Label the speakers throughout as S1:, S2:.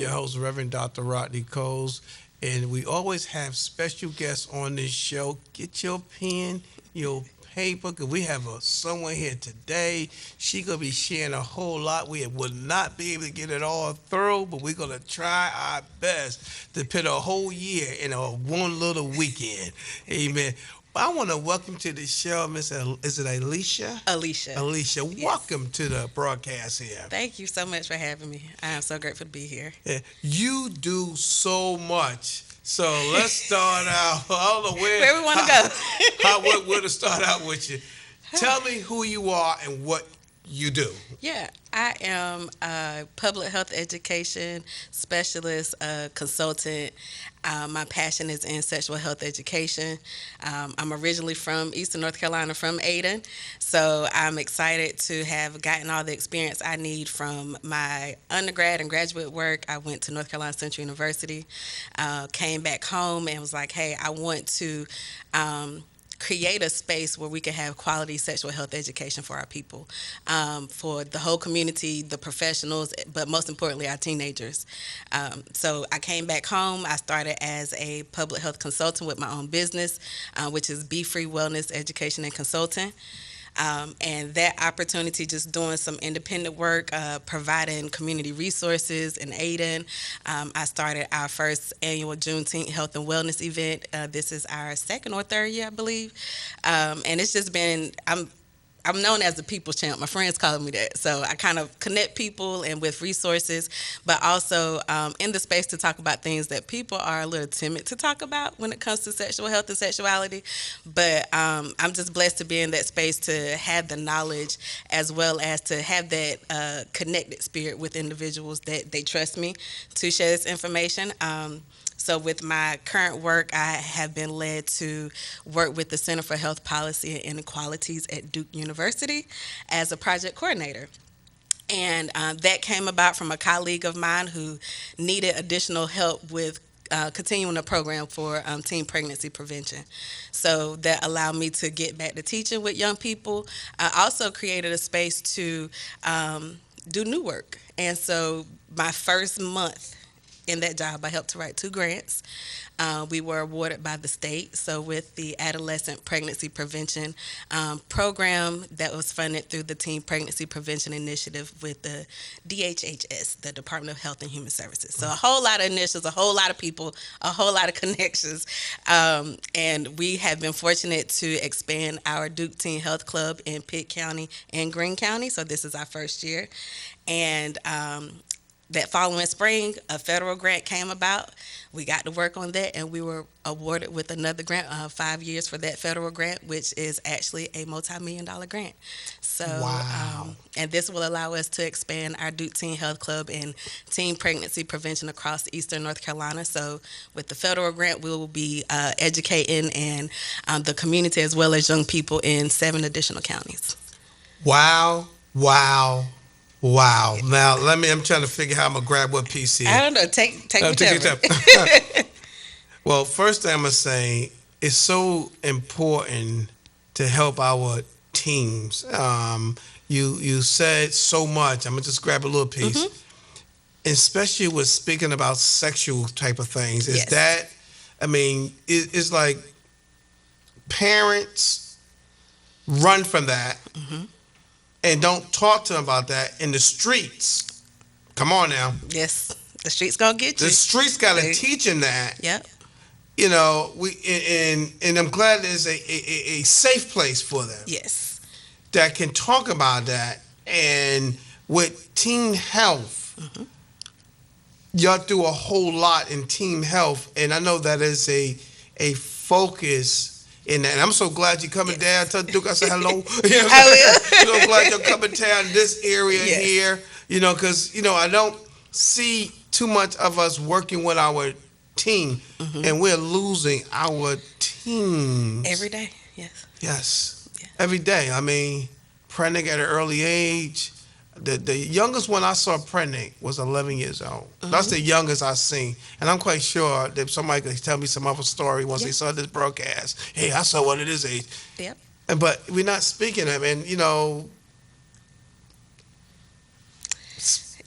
S1: your host, Reverend Dr. Rodney Coles, and we always have special guests on this show. Get your pen, your paper, because we have someone here today. She going to be sharing a whole lot. We will not be able to get it all through, but we're going to try our best to put a whole year in a one little weekend. Amen. I want to welcome to the show, is it Alicia?
S2: Alicia.
S1: Alicia,
S2: Yes.
S1: welcome to the broadcast here.
S2: Thank you so much for having me. I am so grateful to be here.
S1: Yeah, you do so much. So let's start out. I don't know
S2: Where we want to go.
S1: where to start out with you. Tell me who you are and what you do.
S2: Yeah, I am a public health education specialist, a consultant. My passion is in sexual health education. I'm originally from Eastern North Carolina, from Ada, so I'm excited to have gotten all the experience I need from my undergrad and graduate work. I went to North Carolina Central University, came back home and was like, hey, I want to create a space where we can have quality sexual health education for our people, for the whole community, the professionals, but most importantly, our teenagers. So I came back home. I started as a public health consultant with my own business, which is Be Free Wellness Education and Consulting. And that opportunity, just doing some independent work, providing community resources in Aden. I started our first annual Juneteenth Health and Wellness event. This is our second or third year, I believe. And it's just been, I'm known as the people's champ. My friends call me that. So I kind of connect people and with resources, but also in the space to talk about things that people are a little timid to talk about when it comes to sexual health and sexuality. But I'm just blessed to be in that space, to have the knowledge as well as to have that connected spirit with individuals that they trust me to share this information. So with my current work, I have been led to work with the Center for Health Policy and Inequalities at Duke University as a project coordinator. And that came about from a colleague of mine who needed additional help with continuing a program for teen pregnancy prevention. So that allowed me to get back to teaching with young people. I also created a space to do new work. And so my first month in that job, I helped to write 2 grants. We were awarded by the state. So with the Adolescent Pregnancy Prevention program that was funded through the Teen Pregnancy Prevention Initiative with the DHHS, the Department of Health and Human Services. So a whole lot of initiatives, a whole lot of people, a whole lot of connections. And we have been fortunate to expand our Duke Teen Health Club in Pitt County and Greene County. So this is our first year. And that following spring, a federal grant came about. We got to work on that, and we were awarded with another grant, 5 years for that federal grant, which is actually a multi-million-dollar grant. So,
S1: wow.
S2: And this will allow us to expand our Duke Teen Health Club and teen pregnancy prevention across Eastern North Carolina. So with the federal grant, we will be educating and the community as well as young people in 7 additional counties.
S1: Wow, wow. Wow. Now, I'm trying to figure how I'm going to grab what piece here.
S2: I don't know. Take whichever.
S1: Well, first thing I'm going to say, it's so important to help our teams. You said so much. I'm going to just grab a little piece. Especially with speaking about sexual type of things. Is
S2: Yes.
S1: that, it's like parents run from that. And don't talk to them about that in the streets. Come on now.
S2: Yes, the streets gonna get you.
S1: The streets got to teach them that.
S2: Yep.
S1: You know, and I'm glad there's a safe place for them
S2: Yes.
S1: that can talk about that. And with teen health, y'all do a whole lot in teen health, and I know that is a focus. And I'm so glad you're coming down. Tell Duke I said hello. You know what I'm so glad you're coming down this area here. You know, because, I don't see too much of us working with our team. And we're losing our teens.
S2: Every day. Yes.
S1: Yes.
S2: Yeah.
S1: Every day. Pregnant at an early age. The youngest one I saw pregnant was 11 years old. That's the youngest I've seen. And I'm quite sure that somebody could tell me some other story once they saw this broadcast. Hey, I saw one at this age.
S2: Yep.
S1: But we're not speaking of it. And,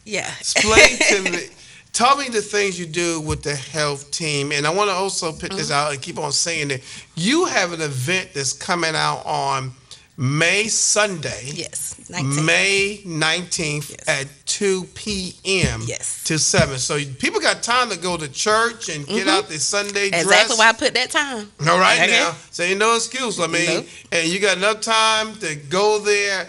S2: Yeah.
S1: explain Tell me the things you do with the health team. And I want to also put this out and keep on saying that you have an event that's coming out on Sunday.
S2: Yes, 19th.
S1: May 19th
S2: Yes.
S1: at 2 p.m.
S2: Yes.
S1: to 7. So people got time to go to church and get out their Sunday dress.
S2: Exactly why I put that time.
S1: All right,
S2: Okay.
S1: now, so ain't no excuse. I mean,
S2: Nope.
S1: and you got enough time to go there.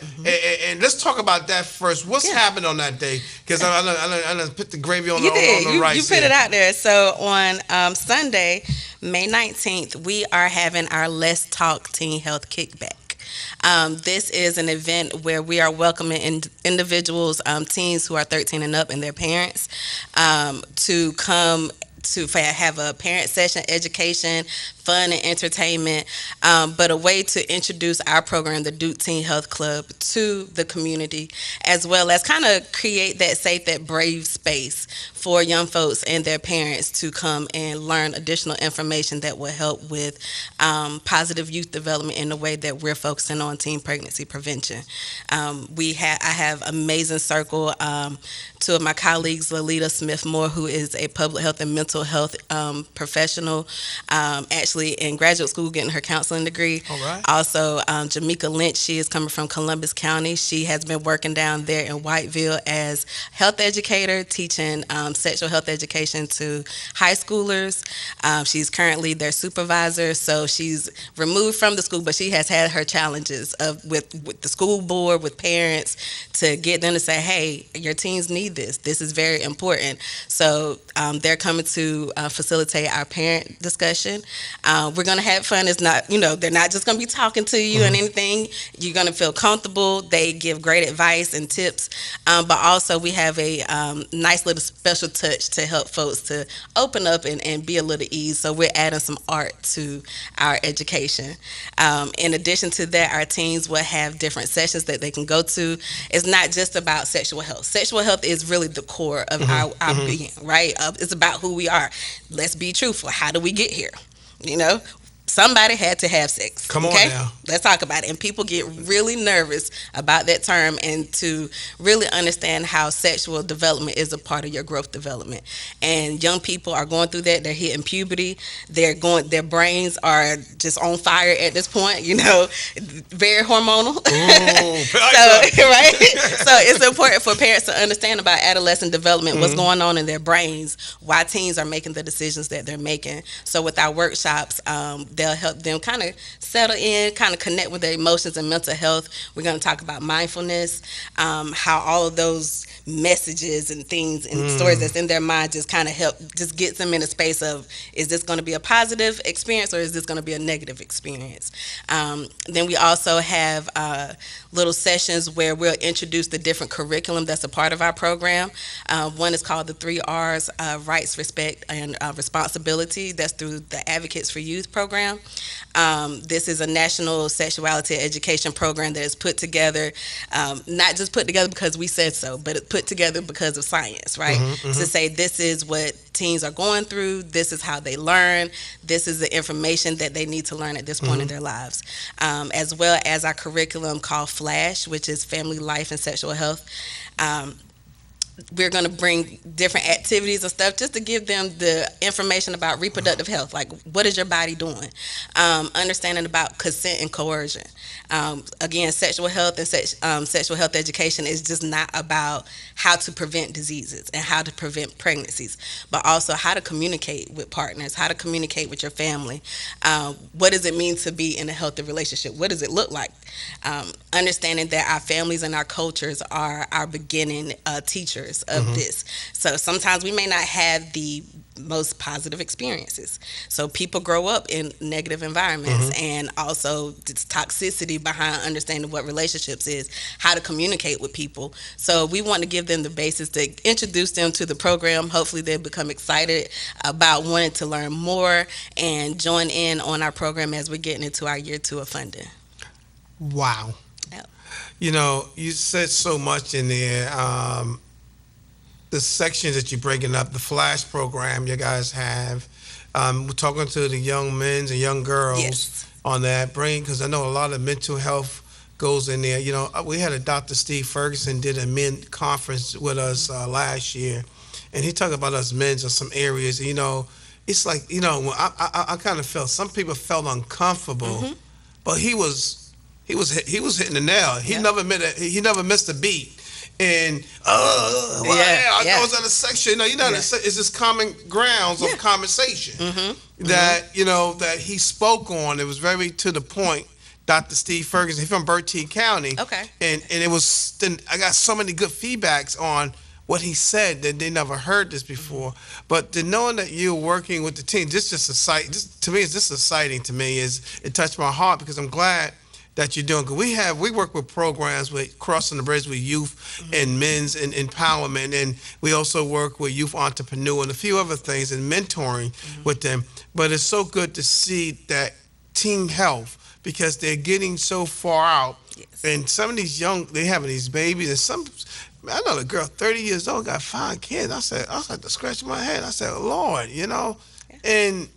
S1: And let's talk about that first. What's happening on that day? Because I done put the gravy on,
S2: You
S1: on
S2: did.
S1: the rice.
S2: You put it out there. So on Sunday, May 19th, we are having our Let's Talk Teen Health Kickback. This is an event where we are welcoming individuals, teens who are 13 and up, and their parents to come to have a parent session, education, fun and entertainment, but a way to introduce our program, the Duke Teen Health Club, to the community, as well as kind of create that safe, that brave space for young folks and their parents to come and learn additional information that will help with positive youth development in the way that we're focusing on teen pregnancy prevention. I have amazing circle. Two of my colleagues, Lalita Smith-Moore, who is a public health and mental health professional, actually in graduate school getting her counseling degree.
S1: All right.
S2: Also, Jamaica Lynch, she is coming from Columbus County. She has been working down there in Whiteville as health educator, teaching sexual health education to high schoolers. She's currently their supervisor, so she's removed from the school, but she has had her challenges with the school board, with parents, to get them to say, hey, your teens need this. This is very important. So they're coming to facilitate our parent discussion. We're going to have fun. It's not, they're not just going to be talking to you and anything. You're going to feel comfortable. They give great advice and tips. But also we have a nice little special touch to help folks to open up and be a little ease. So we're adding some art to our education. In addition to that, our teens will have different sessions that they can go to. It's not just about sexual health. Sexual health is really the core of our being, right? It's about who we are. Let's be truthful. How do we get here? Somebody had to have sex.
S1: Come on now.
S2: Let's talk about it. And people get really nervous about that term, and to really understand how sexual development is a part of your growth development. And young people are going through that. They're hitting puberty. Their brains are just on fire at this point, very hormonal.
S1: Ooh,
S2: right? So it's important for parents to understand about adolescent development, what's going on in their brains, why teens are making the decisions that they're making. So with our workshops, they'll help them kind of settle in, kind of connect with their emotions and mental health. We're going to talk about mindfulness, how all of those messages and things and stories that's in their mind just kind of help, just gets them in a space of, is this going to be a positive experience or is this going to be a negative experience? Then we also have little sessions where we'll introduce the different curriculum that's a part of our program. One is called the 3 R's, rights, respect, and responsibility. That's through the Advocates for Youth program. This is a national sexuality education program that is put together, not just put together because we said so, but it's put together because of science, right? To say this is what teens are going through, this is how they learn, this is the information that they need to learn at this point in their lives. As well as our curriculum called FLASH, which is Family Life and Sexual Health. We're going to bring different activities and stuff just to give them the information about reproductive health, like what is your body doing, understanding about consent and coercion. Again, sexual health and sexual health education is just not about how to prevent diseases and how to prevent pregnancies, but also how to communicate with partners, how to communicate with your family. What does it mean to be in a healthy relationship? What does it look like? Understanding that our families and our cultures are our beginning teachers of this. So sometimes we may not have the most positive experiences. So people grow up in negative environments, and also it's toxicity behind understanding what relationships is, how to communicate with people. So we want to give them the basis to introduce them to the program. Hopefully they'll become excited about wanting to learn more and join in on our program as we're getting into our year 2 of funding.
S1: Wow.
S2: Yep.
S1: You said so much in there. The sections that you're breaking up, the FLASH program you guys have. We're talking to the young men and young girls on that because I know a lot of mental health goes in there. We had a Dr. Steve Ferguson did a men conference with us last year, and he talked about us men's in some areas. You know, it's like, you know, when I kind of felt, some people felt uncomfortable, but he was hitting the nail. He never missed a beat. And I was at a section. It's just common grounds of conversation that that he spoke on. It was very to the point. Dr. Steve Ferguson, he's from Bertie County.
S2: Okay.
S1: And it was, I got so many good feedbacks on what he said that they never heard this before. But the knowing that you're working with the team, to me, it's just exciting to me. It touched my heart because I'm glad that you're doing. Cause we work with programs with Crossing the Bridge with youth and men's and empowerment, and we also work with youth entrepreneur and a few other things and mentoring with them. But it's so good to see that team health, because they're getting so far out. Yes. And some of these they having these babies, and I know the girl 30 years old got 5 kids. I was like to scratch my head. I said, Lord, and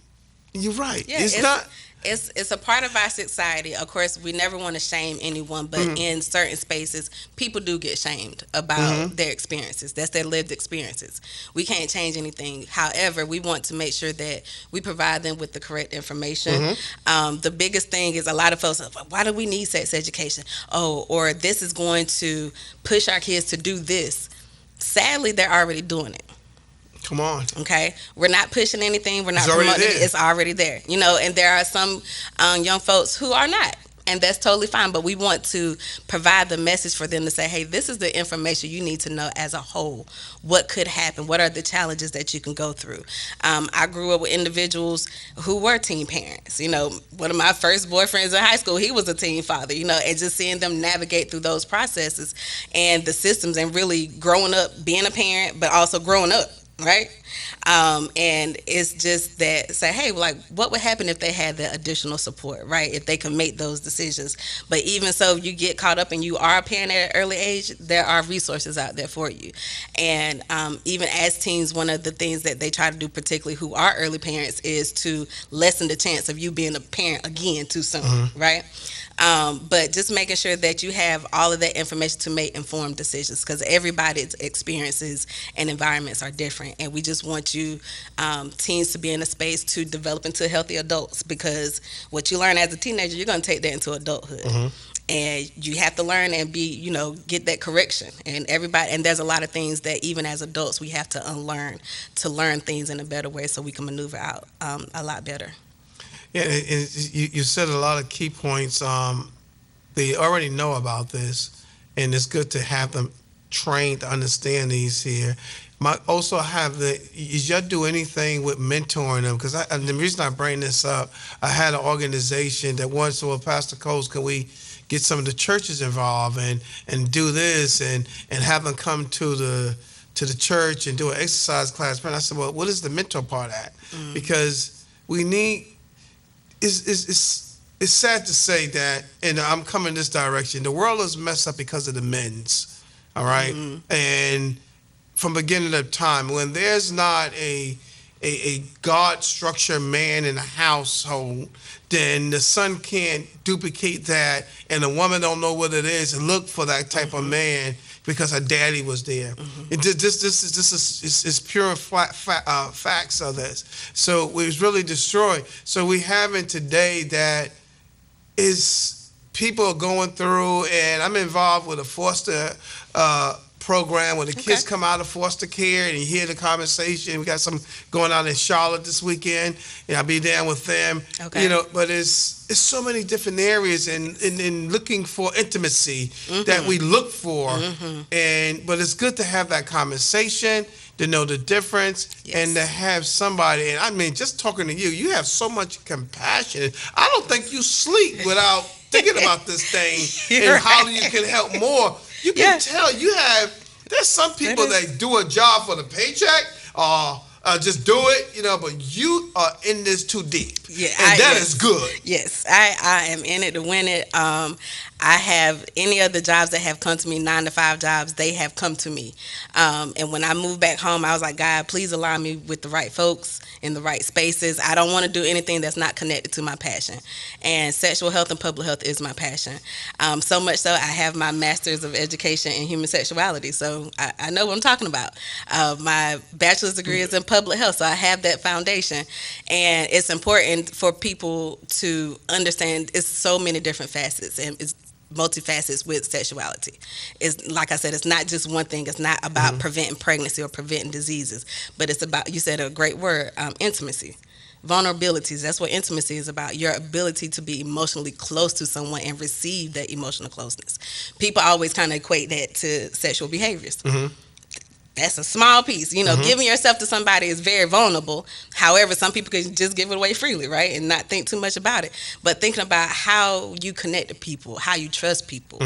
S1: you're right.
S2: Yeah, it's a part of our society. Of course, we never want to shame anyone, but in certain spaces, people do get shamed about their experiences. That's their lived experiences. We can't change anything. However, we want to make sure that we provide them with the correct information. The biggest thing is a lot of folks, why do we need sex education? Oh, or this is going to push our kids to do this. Sadly, they're already doing it.
S1: Come on.
S2: Okay, we're not pushing anything. We're not promoting it. It's already there. And there are some young folks who are not, and that's totally fine. But we want to provide the message for them to say, hey, this is the information you need to know as a whole. What could happen? What are the challenges that you can go through? I grew up with individuals who were teen parents. One of my first boyfriends in high school, he was a teen father, and just seeing them navigate through those processes and the systems and really growing up, being a parent, but also growing up. Right? And it's just that say, hey, like, what would happen if they had the additional support, right? If they can make those decisions. But even so, you get caught up and you are a parent at an early age, there are resources out there for you. And even as teens, one of the things that they try to do, particularly who are early parents, is to lessen the chance of you being a parent again too soon, right? But just making sure that you have all of that information to make informed decisions, because everybody's experiences and environments are different, and we just want you teens to be in a space to develop into healthy adults, because what you learn as a teenager, you're going to take that into adulthood. And you have to learn and be, get that correction. And there's a lot of things that even as adults we have to unlearn to learn things in a better way so we can maneuver out a lot better.
S1: Yeah, and you said a lot of key points. They already know about this, and it's good to have them trained to understand these here. Also have is y'all do anything with mentoring them? Because the reason I bring this up, I had an organization that once, well, Pastor Coles, can we get some of the churches involved and do this and have them come to the church and do an exercise class? And I said, well, what is the mentor part at? Because we need. It's sad to say that, and I'm coming this direction, the world is messed up because of the men's, all right? And from beginning of time, when there's not a God-structured man in a household, then the son can't duplicate that, and the woman don't know what it is and look for that type of man because her daddy was there. This is pure facts of this. So it was really destroyed. So we have it today that is people are going through, and I'm involved with a foster program where the kids come out of foster care, and you hear the conversation. We got some going on in Charlotte this weekend, and I'll be down with them. But it's so many different areas in looking for intimacy that we look for, but it's good to have that conversation, to know the difference, and to have somebody. And I mean, just talking to you, you have so much compassion. I don't think you sleep without thinking about this thing and how you can help more. You can tell there's some people that do a job for the paycheck or just do it, but you are in this too deep. Yeah, and that is good.
S2: Yes, I am in it to win it. I have any of the jobs that have come to me, 9 to 5 jobs, they have come to me. And when I moved back home, I was like, God, please align me with the right folks in the right spaces. I don't want to do anything that's not connected to my passion. And sexual health and public health is my passion. So much so, I have my master's of education in human sexuality. So I know what I'm talking about. My bachelor's degree is in public health, so I have that foundation. And it's important for people to understand it's so many different facets, and it's multifacets with sexuality. It's like I said, it's not just one thing. It's not about preventing pregnancy or preventing diseases, but it's about, you said a great word, intimacy. Vulnerabilities, that's what intimacy is about. Your ability to be emotionally close to someone and receive that emotional closeness. People always kind of equate that to sexual behaviors. That's a small piece. Giving yourself to somebody is very vulnerable. However, some people can just give it away freely, right? And not think too much about it. But thinking about how you connect to people, how you trust people,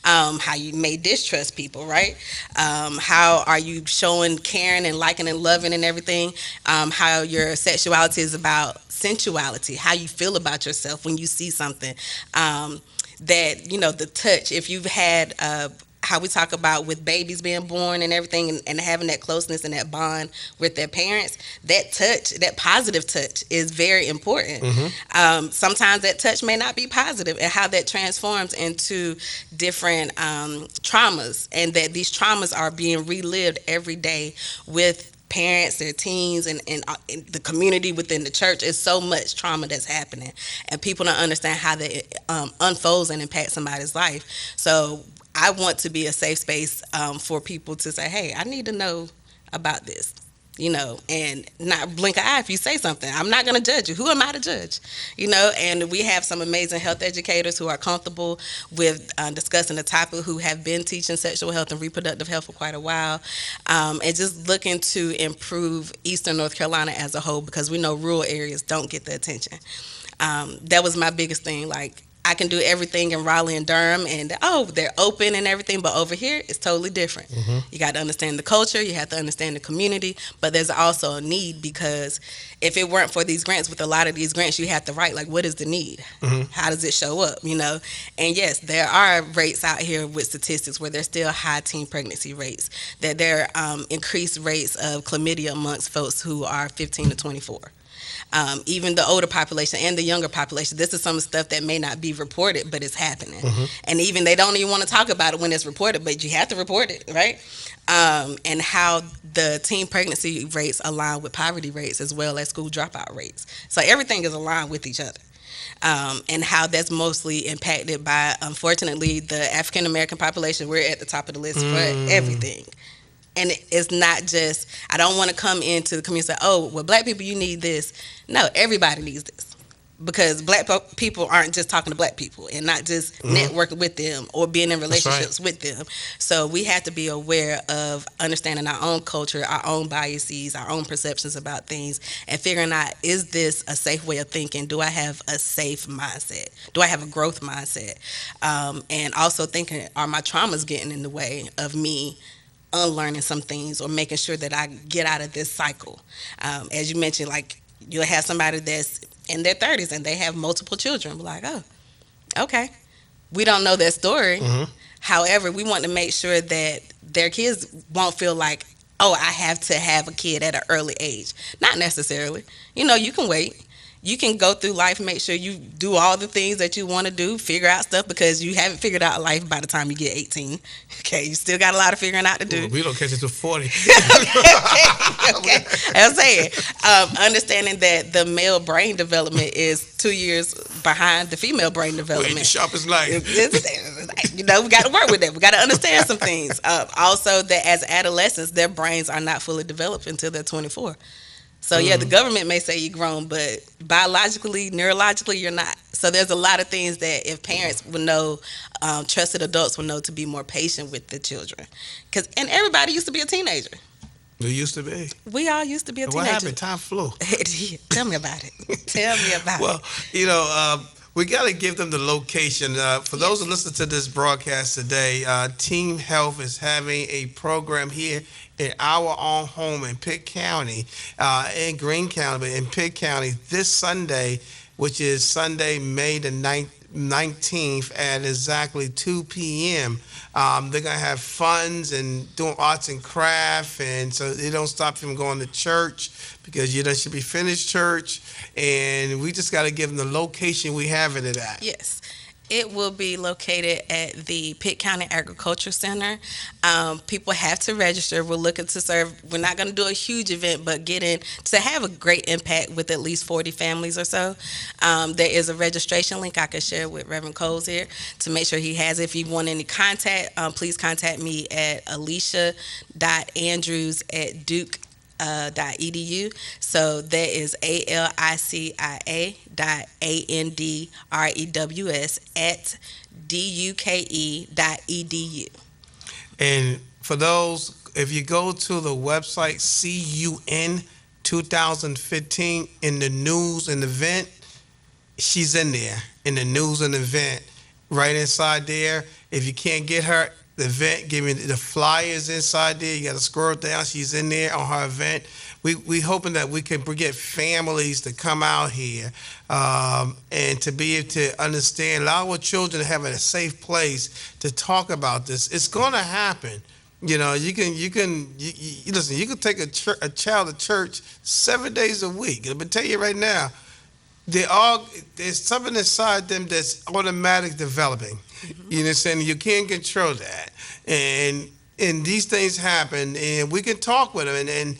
S2: how you may distrust people, right? How are you showing caring and liking and loving and everything? How your sexuality is about sensuality, how you feel about yourself when you see something. The touch, if you've had how we talk about with babies being born and everything, and having that closeness and that bond with their parents, that touch, that positive touch is very important. Sometimes that touch may not be positive, and how that transforms into different traumas, and that these traumas are being relived every day with parents, their teens, and the community within the church. Is so much trauma that's happening, and people don't understand how that unfolds and impacts somebody's life. So I want to be a safe space for people to say, hey, I need to know about this, and not blink an eye if you say something. I'm not going to judge you. Who am I to judge? And we have some amazing health educators who are comfortable with discussing the topic, who have been teaching sexual health and reproductive health for quite a while, and just looking to improve Eastern North Carolina as a whole, because we know rural areas don't get the attention. That was my biggest thing. Like, I can do everything in Raleigh and Durham, and they're open and everything, but over here it's totally different. You got to understand the culture, you have to understand the community, but there's also a need, because if it weren't for these grants, with a lot of these grants, you have to write, like, what is the need? How does it show up? And yes, there are rates out here with statistics where there's still high teen pregnancy rates, that there are increased rates of chlamydia amongst folks who are 15 to 24. Even the older population and the younger population. This is some of the stuff that may not be reported, but it's happening. And even they don't even want to talk about it when it's reported, but you have to report it, right? And how the teen pregnancy rates align with poverty rates, as well as school dropout rates. So everything is aligned with each other. And how that's mostly impacted by, unfortunately, the African American population. We're at the top of the list for everything. And it's not just, I don't want to come into the community and say, oh, well, black people, you need this. No, everybody needs this. Because black people aren't just talking to black people and not just networking with them or being in relationships with them. So we have to be aware of understanding our own culture, our own biases, our own perceptions about things, and figuring out, is this a safe way of thinking? Do I have a safe mindset? Do I have a growth mindset? And also thinking, are my traumas getting in the way of me unlearning some things, or making sure that I get out of this cycle? As you mentioned, like, you'll have somebody that's in their 30s and they have multiple children. We're like, oh, okay. We don't know that story. However, we want to make sure that their kids won't feel like, oh, I have to have a kid at an early age. Not necessarily. You can wait. You can go through life and make sure you do all the things that you want to do, figure out stuff, because you haven't figured out life by the time you get 18. Okay, you still got a lot of figuring out to do.
S1: Well, we don't catch it till 40.
S2: Okay. I'm saying, understanding that the male brain development is 2 years behind the female brain development.
S1: Wait, the sharpest knife.
S2: We got to work with that. We got to understand some things. Also, that as adolescents, their brains are not fully developed until they're 24. So, yeah, the government may say you're grown, but biologically, neurologically, you're not. So there's a lot of things that if parents would know, trusted adults would know, to be more patient with the children. And everybody used to be a teenager.
S1: We used to be.
S2: We all used to be a teenager.
S1: What happened? Time flew.
S2: Tell me about it. Tell me about
S1: it. Well, we got to give them the location. For those who listen to this broadcast today, Team Health is having a program here in our own home in Pitt County, in Greene County, but in Pitt County this Sunday, which is Sunday, May the 9th, 19th at exactly 2 p.m. They're going to have funds and doing arts and craft, and so they don't stop you from going to church because you should be finished church. And we just got to give them the location we have it at.
S2: Yes. It will be located at the Pitt County Agriculture Center. People have to register. We're looking to serve. We're not going to do a huge event, but to have a great impact with at least 40 families or so. There is a registration link I can share with Reverend Coles here to make sure he has it. If you want any contact, please contact me at alicia.andrews@duke.edu. So that is alicia.andrews@duke.edu.
S1: And for those, if you go to the website CUN 2015 in the news and event, she's in there in the news and event right inside there. If you can't get her, the event, give me the flyers inside there. You got to scroll down. She's in there on her event. We hoping that we can get families to come out here and to be able to understand, allow our children to have a safe place to talk about this. It's going to happen. You know, you can listen. You can take a child to church 7 days a week. Let me tell you right now, there's something inside them that's automatic developing. Mm-hmm. You understand? You can't control that, and these things happen, and we can talk with them. And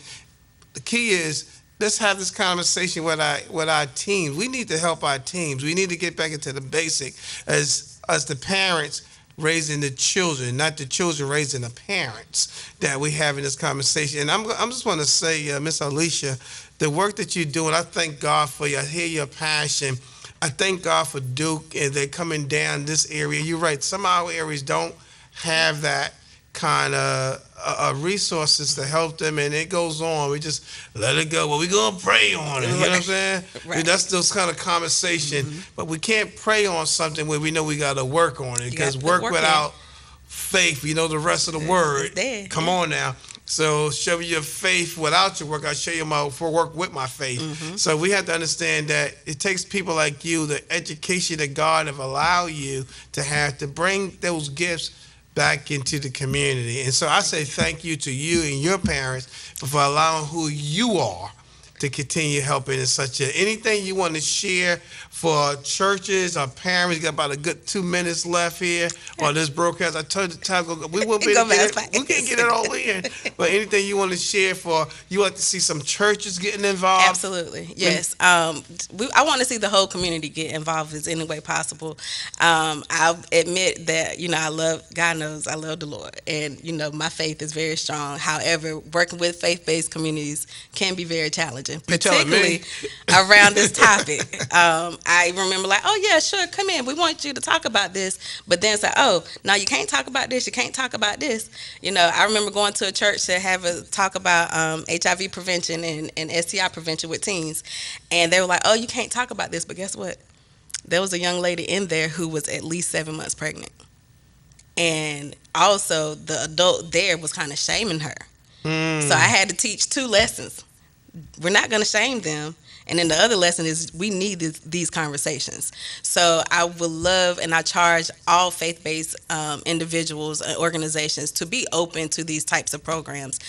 S1: the key is, let's have this conversation with our teams. We need to help our teams. We need to get back into the basic as the parents raising the children, not the children raising the parents, that we have in this conversation. And I'm just want to say, Miss Alicia, the work that you're doing, I thank God for you. I hear your passion. I thank God for Duke, and they're coming down this area. You're right. Some of our areas don't have that kind of resources to help them, and it goes on. We just let it go. Well, we're going to pray on it. You know what I'm saying? Right. I mean, that's those kind of conversation. Mm-hmm. But we can't pray on something where we know we got to work on it, because work without faith, you know the rest of the word. Come on now. So show me your faith without your work. I'll show you my work with my faith. Mm-hmm. So we have to understand that it takes people like you, the education that God have allowed you to have, to bring those gifts back into the community. And so I say thank you to you and your parents for allowing who you are to continue helping in such a. Anything you want to share for churches or parents? You got about a good 2 minutes left here on this broadcast. I told you the time we won't be able to get it. We can't get it all in. But anything you want to share for, you want to see some churches getting involved?
S2: Absolutely, yes. I want to see the whole community get involved as any way possible. I'll admit that, God knows I love the Lord, and my faith is very strong. However, working with faith-based communities can be very challenging, particularly around this topic. I remember oh yeah, sure, come in. We want you to talk about this. But then it's oh, no, you can't talk about this. You can't talk about this. I remember going to a church to have a talk about HIV prevention and STI prevention with teens. And they were like, oh, you can't talk about this. But guess what? There was a young lady in there who was at least 7 months pregnant. And also the adult there was kind of shaming her. So I had to teach 2 lessons. We're not going to shame them. And then the other lesson is we need these conversations. So I would love, and I charge all faith-based individuals and organizations to be open to these types of programs.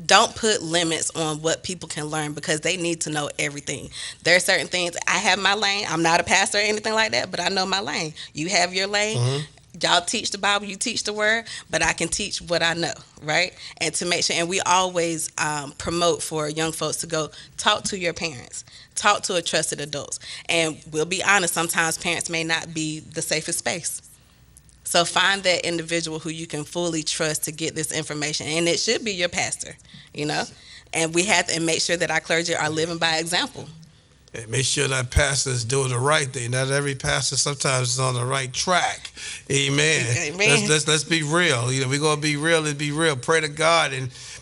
S2: Don't put limits on what people can learn, because they need to know everything. There are certain things. I have my lane. I'm not a pastor or anything like that, but I know my lane. You have your lane. Mm-hmm. Y'all teach the Bible, you teach the word, but I can teach what I know, right? And to make sure, and we always promote for young folks to go talk to your parents, talk to a trusted adults. And we'll be honest, sometimes parents may not be the safest space. So find that individual who you can fully trust to get this information. And it should be your pastor, And we have to make sure that our clergy are living by example.
S1: And make sure that pastor is doing the right thing. Not every pastor sometimes is on the right track. Amen. Amen. Let's be real. We're gonna be real and be real. Pray to God.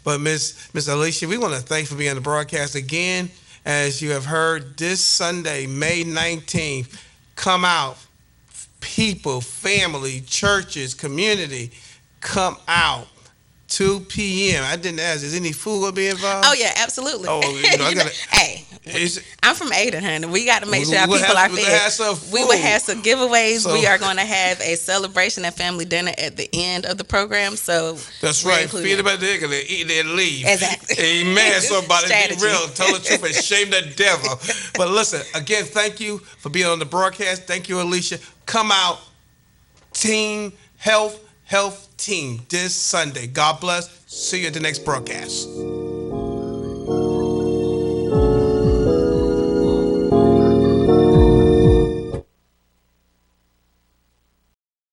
S1: But Miss Alicia, we want to thank you for being on the broadcast again. As you have heard, this Sunday, May 19th, come out. People, family, churches, community, come out 2 p.m. I didn't ask. Is any food gonna be involved?
S2: Oh yeah, absolutely.
S1: Oh, you know, I gotta.
S2: Hey, I'm from Ada, honey. We got to make sure our
S1: We'll
S2: people
S1: have-
S2: are
S1: we'll
S2: fed.
S1: have some
S2: We will
S1: food.
S2: have some giveaways.
S1: So-
S2: We are going to have a celebration and family dinner at the end of the program. So
S1: That's
S2: we're
S1: right.
S2: including
S1: Feed them
S2: that.
S1: at the egg and they eat and leave.
S2: Exactly.
S1: Amen. Somebody be
S2: Strategy.
S1: real. Tell the truth and shame the devil. But listen, again, thank you for being on the broadcast. Thank you, Alicia. Come out, Team Health Team, this Sunday. God bless. See you at the next broadcast.